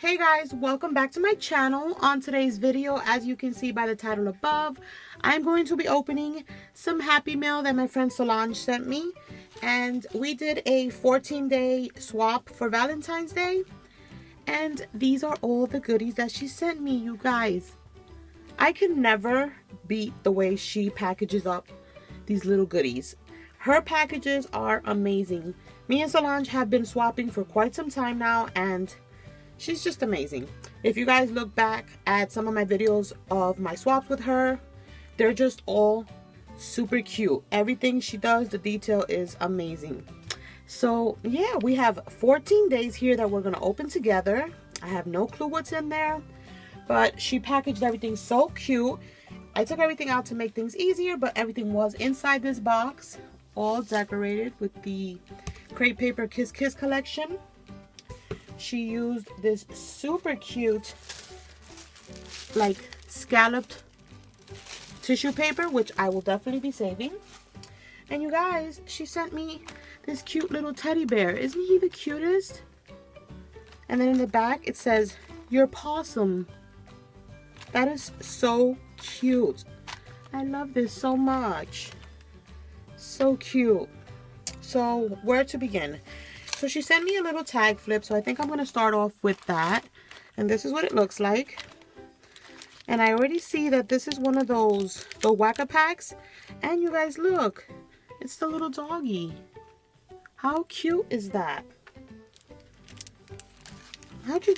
Hey guys, welcome back to my channel. On today's video, as you can see by the title above, I'm going to be opening some Happy Mail that my friend Solange sent me. And we did a 14-day swap for Valentine's Day. And these are all the goodies that she sent me, you guys. I can never beat the way she packages up these little goodies. Her packages are amazing. Me and Solange have been swapping for quite some time now, and she's just amazing. If you guys look back at some of my videos of my swaps with her, they're just all super cute. Everything she does, the detail is amazing. So yeah, we have 14 days here that we're gonna open together. I have no clue what's in there, but she packaged everything so cute. I took everything out to make things easier, but everything was inside this box, all decorated with the crepe paper Kiss Kiss collection. She used this super cute, like, scalloped tissue paper, which I will definitely be saving. And you guys, she sent me this cute little teddy bear. Isn't he the cutest? And then in the back, it says, "Your possum." That is so cute. I love this so much. So cute. So, where to begin? So she sent me a little tag flip, so I think I'm going to start off with that. And this is what it looks like. And I already see that this is one of those, the Wacka packs. And you guys, look, it's the little doggy. How cute is that? Where'd you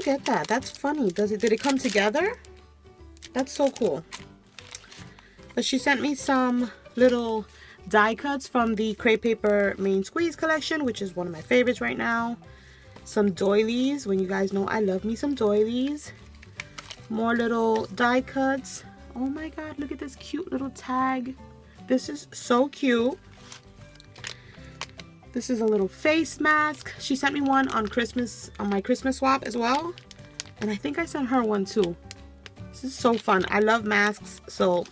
get that? That's funny. Did it come together? That's so cool. But she sent me some little die cuts from the crepe paper main squeeze collection, which is one of my favorites right now. Some doilies, when you guys know I love me some doilies. More little die cuts. Oh my god, look at this cute little tag. This is so cute. This is a little face mask. She sent me one on Christmas, on my Christmas swap as well, and I think I sent her one too. This is so fun. I love masks, so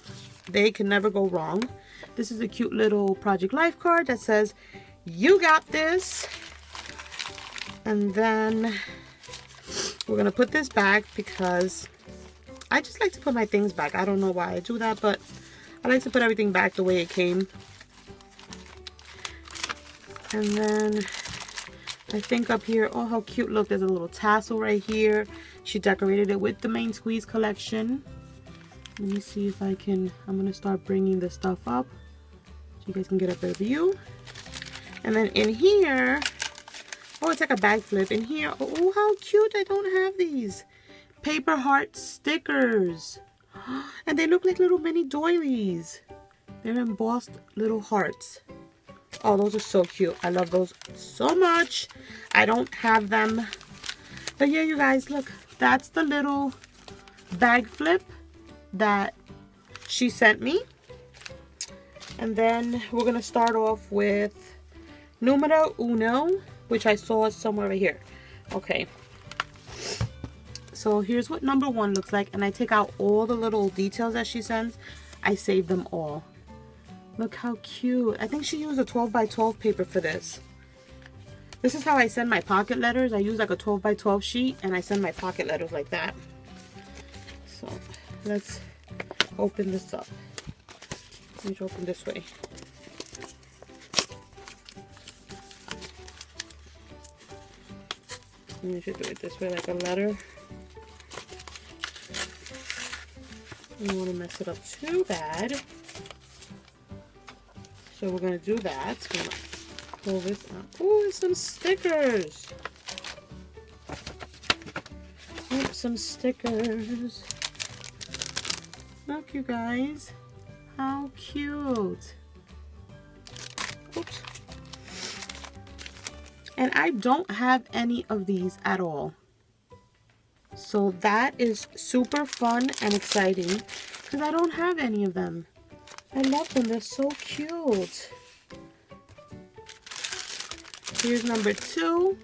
they can never go wrong. This is a cute little Project Life card that says, "You got this." And then we're going to put this back because I just like to put my things back. I don't know why I do that, but I like to put everything back the way it came. And then I think up here, oh how cute, look, there's a little tassel right here. She decorated it with the main squeeze collection. Let me see if I can, I'm going to start bringing this stuff up so you guys can get a better view. And then in here, oh, it's like a bag flip. In here, oh, how cute. I don't have these. Paper heart stickers. And they look like little mini doilies. They're embossed little hearts. Oh, those are so cute. I love those so much. I don't have them. But yeah, you guys, look. That's the little bag flip that she sent me. And then we're going to start off with numero uno, which I saw somewhere right here. Okay. So here's what number one looks like. And I take out all the little details that she sends. I save them all. Look how cute. I think she used a 12 by 12 paper for this. This is how I send my pocket letters. I use like a 12 by 12 sheet and I send my pocket letters like that. So let's open this up. Let me open this way. You should do it this way, like a letter. You don't want to mess it up too bad. So we're going to do that. I'm going to pull this out. Oh, there's some stickers. Oh, some stickers. Look, you guys. How cute. Oops. And I don't have any of these at all. So that is super fun and exciting because I don't have any of them. I love them. They're so cute. Here's number two.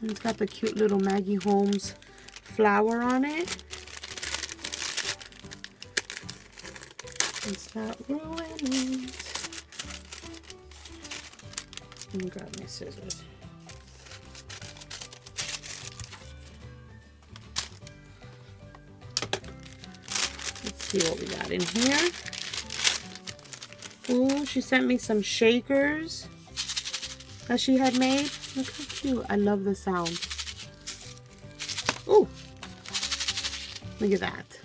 And it's got the cute little Maggie Holmes flower on it. It's not ruined. Let me grab my scissors. see what we got in here. Ooh, she sent me some shakers that she had made. Look how cute. I love the sound. Ooh, look at that.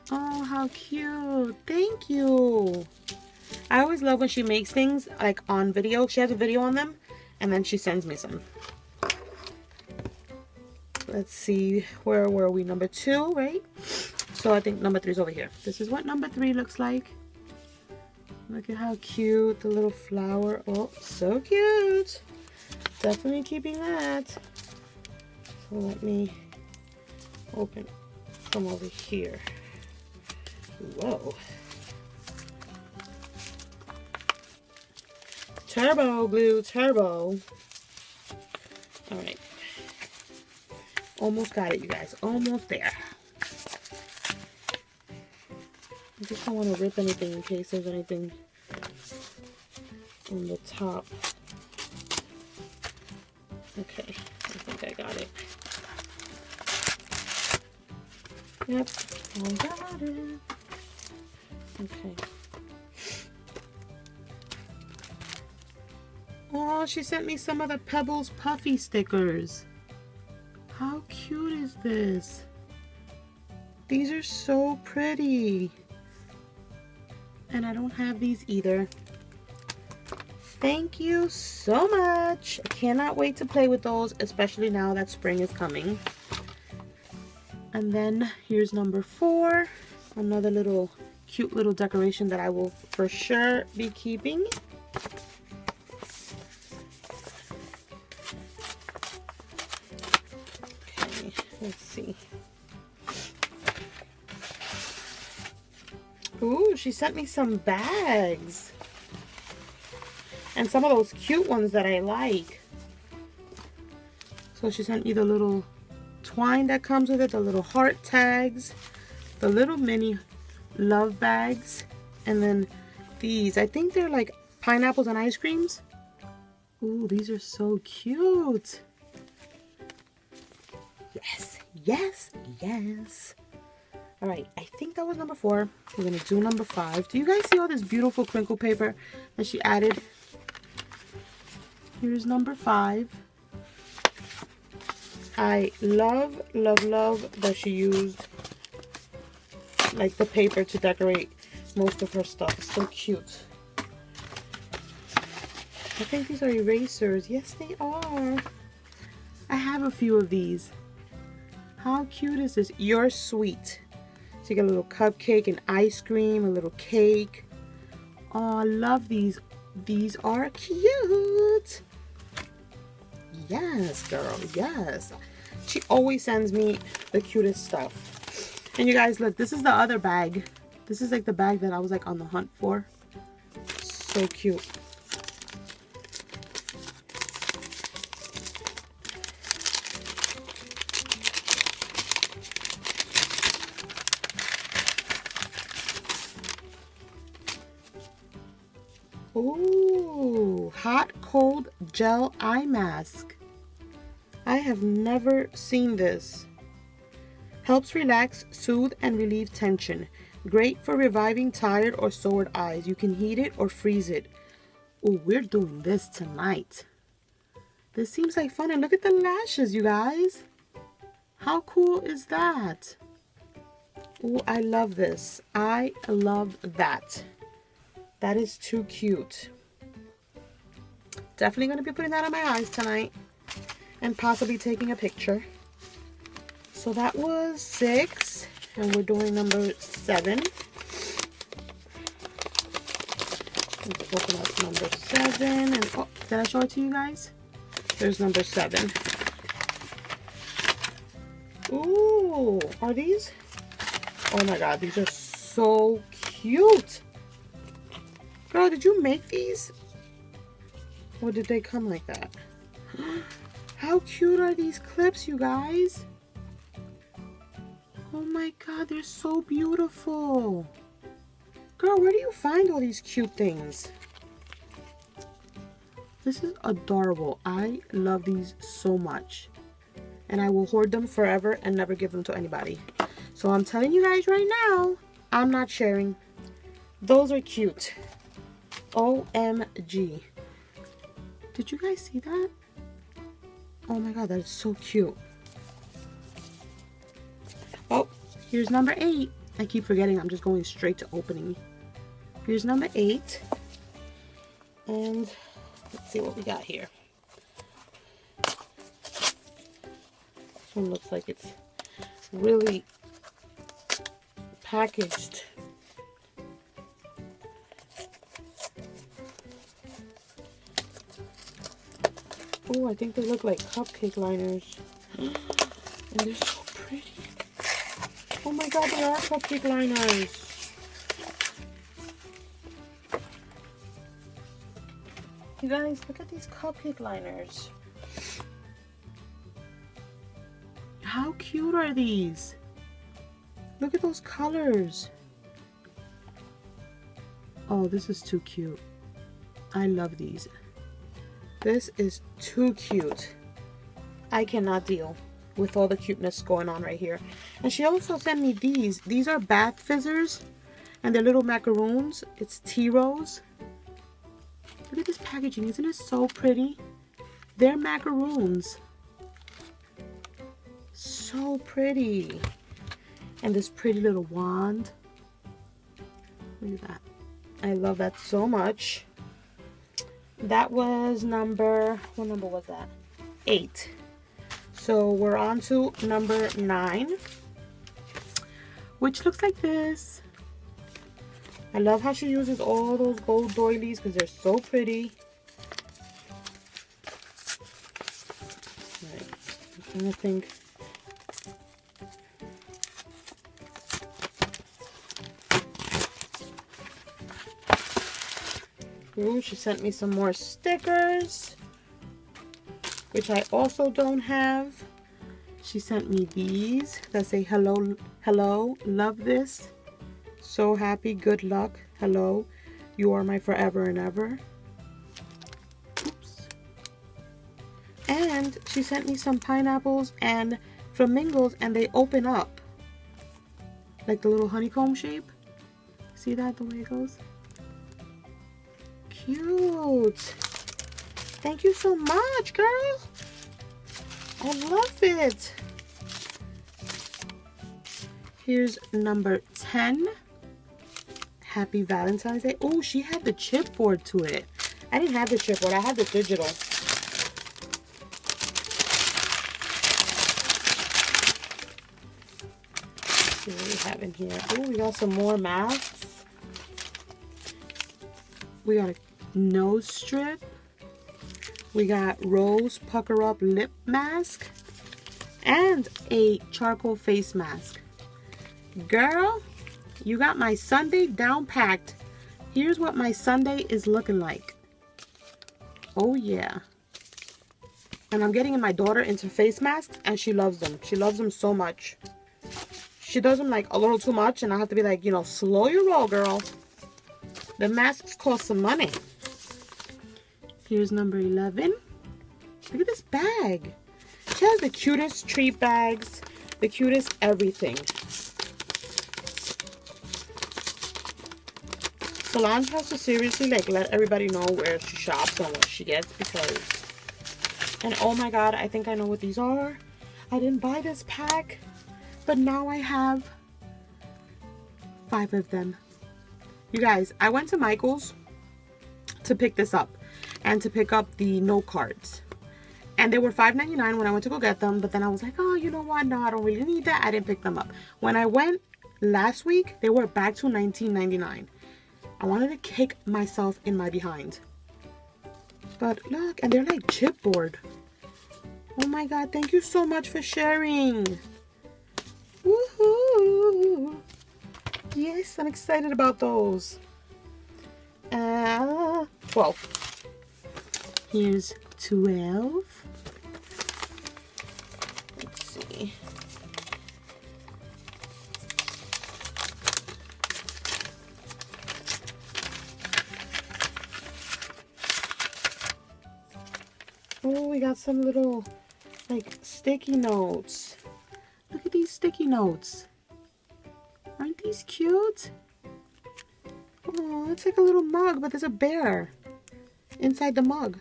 Oh, how cute. Thank you. I always love when she makes things like on video. She has a video on them and then she sends me some. Let's see, where were we? Number 2, right? So I think number 3 is over here. This is what number 3 looks like. Look at how cute, the little flower. Oh, so cute. Definitely keeping that. So let me open from over here. Whoa. Turbo glue, turbo. All right. Almost got it, you guys. Almost there. I just don't want to rip anything in case there's anything on the top. Okay, I think I got it. Yep, I got it. Okay. Oh, she sent me some of the Pebbles Puffy stickers. How cute is this? These are so pretty. And I don't have these either. Thank you so much. I cannot wait to play with those, especially now that spring is coming. And then here's number 4. Another little cute little decoration that I will for sure be keeping. Okay, let's see. Ooh, she sent me some bags. And some of those cute ones that I like. So she sent me the little twine that comes with it, the little heart tags, the little mini love bags, and then these. I think they're like pineapples and ice creams. Ooh, these are so cute. Yes, yes, yes. All right, I think that was number 4. We're gonna do number 5. Do you guys see all this beautiful crinkle paper that she added? Here's number 5. I love, love, love that she used like the paper to decorate most of her stuff. It's so cute. I think these are erasers. Yes, they are. I have a few of these. How cute is this? You're sweet. So you get a little cupcake and ice cream, a little cake. Oh, I love these. These are cute. Yes, girl, yes. She always sends me the cutest stuff. And you guys, look, this is the other bag. This is like the bag that I was like on the hunt for. So cute. Ooh, hot cold gel eye mask. I have never seen this. Helps relax, soothe, and relieve tension. Great for reviving tired or sore eyes. You can heat it or freeze it. Ooh, we're doing this tonight. This seems like fun. And look at the lashes, you guys. How cool is that? Ooh, I love this. I love that. That is too cute. Definitely going to be putting that on my eyes tonight. And possibly taking a picture. So that was 6. And we're doing number 7. Let's open up number 7. And oh, did I show it to you guys? There's number 7. Ooh, are these? Oh my god, these are so cute. Girl, did you make these? Or did they come like that? How cute are these clips, you guys? Oh my god, they're so beautiful. Girl, where do you find all these cute things? This is adorable. I love these so much. and I will hoard them forever and never give them to anybody. So I'm telling you guys right now, I'm not sharing. Those are cute. OMG. Did you guys see that? Oh my god, that is so cute. Oh, here's number 8. I keep forgetting I'm just going straight to opening. Here's number 8. And let's see what we got here. This one looks like it's really packaged. Oh, I think they look like cupcake liners. And they're so pretty. Oh my god, they are cupcake liners. You guys, look at these cupcake liners. How cute are these? Look at those colors. Oh, this is too cute. I love these. This is too cute. I cannot deal with all the cuteness going on right here. And she also sent me these. These are bath fizzers. And they're little macaroons. It's tea rose. Look at this packaging. Isn't it so pretty? They're macaroons. So pretty. And this pretty little wand. Look at that. I love that so much. That was number, what number was that? 8. So we're on to number 9, which looks like this. I love how she uses all those gold doilies because they're so pretty. Right. I'm trying to think. Ooh, she sent me some more stickers, which I also don't have. She sent me these that say hello, hello, love this, so happy, good luck, hello, you are my forever and ever. Oops. And she sent me some pineapples and flamingos, and they open up like the little honeycomb shape. See that, the way it goes? Cute. Thank you so much, girl. I love it. Here's number 10. Happy Valentine's Day. Oh, she had the chipboard to it. I didn't have the chipboard. I had the digital. Let's see what we have in here. Oh, we got some more masks. We got a nose strip. We got rose pucker up lip mask and a charcoal face mask. Girl, you got my Sunday down packed. Here's what my Sunday is looking like. Oh yeah. And I'm getting my daughter into face masks, and she loves them. She loves them so much. She does them like a little too much, and I have to be like, you know, slow your roll, girl. The masks cost some money. Here's number 11. Look at this bag. She has the cutest treat bags, the cutest everything. Solange has to seriously like let everybody know where she shops and what she gets, because, and oh my god, I think I know what these are. I didn't buy this pack, but now I have 5 of them. You guys, I went to Michael's to pick this up and to pick up the note cards. And they were $5.99 when I went to go get them. But then I was like, oh, you know what? No, I don't really need that. I didn't pick them up. When I went last week, they were back to $19.99. I wanted to kick myself in my behind. But look, and they're like chipboard. Oh my god, thank you so much for sharing. Woohoo! Yes, I'm excited about those. 12. Here's 12. Let's see. Oh, we got some little like sticky notes. Look at these sticky notes. Aren't these cute? Oh, it's like a little mug, but there's a bear inside the mug.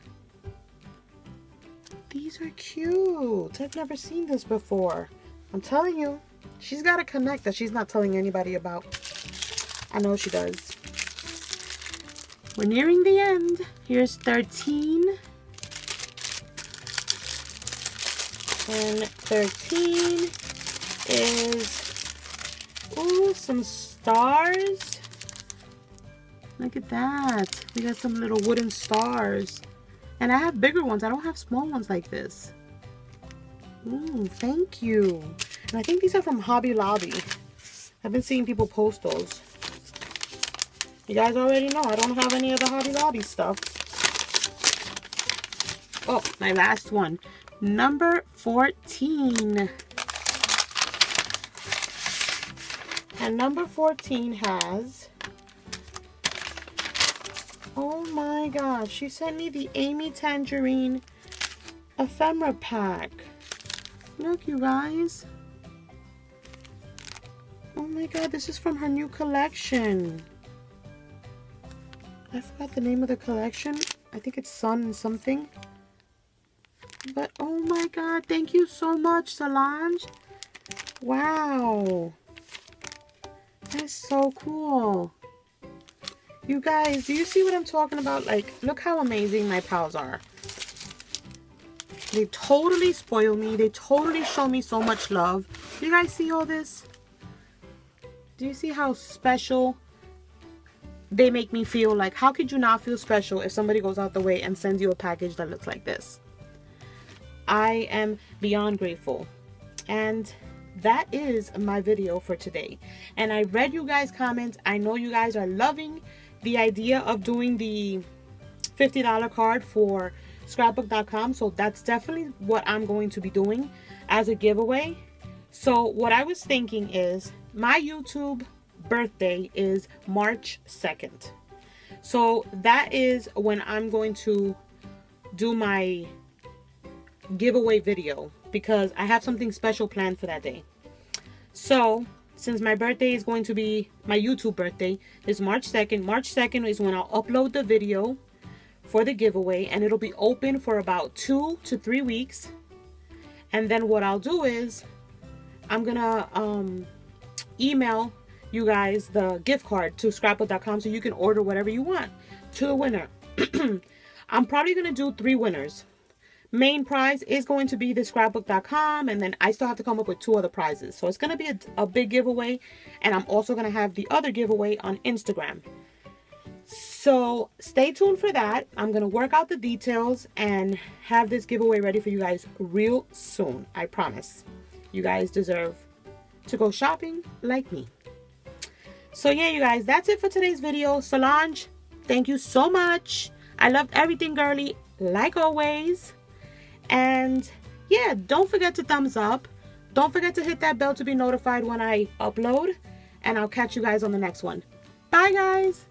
These are cute. I've never seen this before. I'm telling you, she's got a connect that she's not telling anybody about. I know she does. We're nearing the end. Here's 13. And 13 is, ooh, some stars. Look at that. We got some little wooden stars. And I have bigger ones. I don't have small ones like this. Ooh, thank you. And I think these are from Hobby Lobby. I've been seeing people post those. You guys already know I don't have any of the Hobby Lobby stuff. Oh, my last one. Number 14. And number 14 has... Oh my gosh, she sent me the Amy Tangerine ephemera pack. Look, you guys. Oh my god, this is from her new collection. I forgot the name of the collection. I think it's Sun something. But oh my god, thank you so much, Solange. Wow. That's so cool. You guys, do you see what I'm talking about? Like, look how amazing my pals are. They totally spoil me. They totally show me so much love. Do you guys see all this? Do you see how special they make me feel? Like, how could you not feel special if somebody goes out the way and sends you a package that looks like this? I am beyond grateful. And that is my video for today. And I read you guys' comments. I know you guys are loving the idea of doing the $50 card for scrapbook.com. So that's definitely what I'm going to be doing as a giveaway. So what I was thinking is, my YouTube birthday is March 2nd. So that is when I'm going to do my giveaway video, because I have something special planned for that day. So since my birthday is going to be, my YouTube birthday is March 2nd. March 2nd is when I'll upload the video for the giveaway, and it'll be open for about 2 to 3 weeks. And then what I'll do is I'm gonna email you guys the gift card to scrapbook.com so you can order whatever you want to the winner. I'm probably gonna do 3 winners. Main prize is going to be the scrapbook.com, and then I still have to come up with 2 other prizes. So it's going to be a big giveaway, and I'm also going to have the other giveaway on Instagram. So stay tuned for that. I'm going to work out the details and have this giveaway ready for you guys real soon. I promise. You guys deserve to go shopping like me. So yeah, you guys, that's it for today's video. Solange, thank you so much. I loved everything, girly, like always. And yeah, don't forget to thumbs up. Don't forget to hit that bell to be notified when I upload. And I'll catch you guys on the next one. Bye, guys.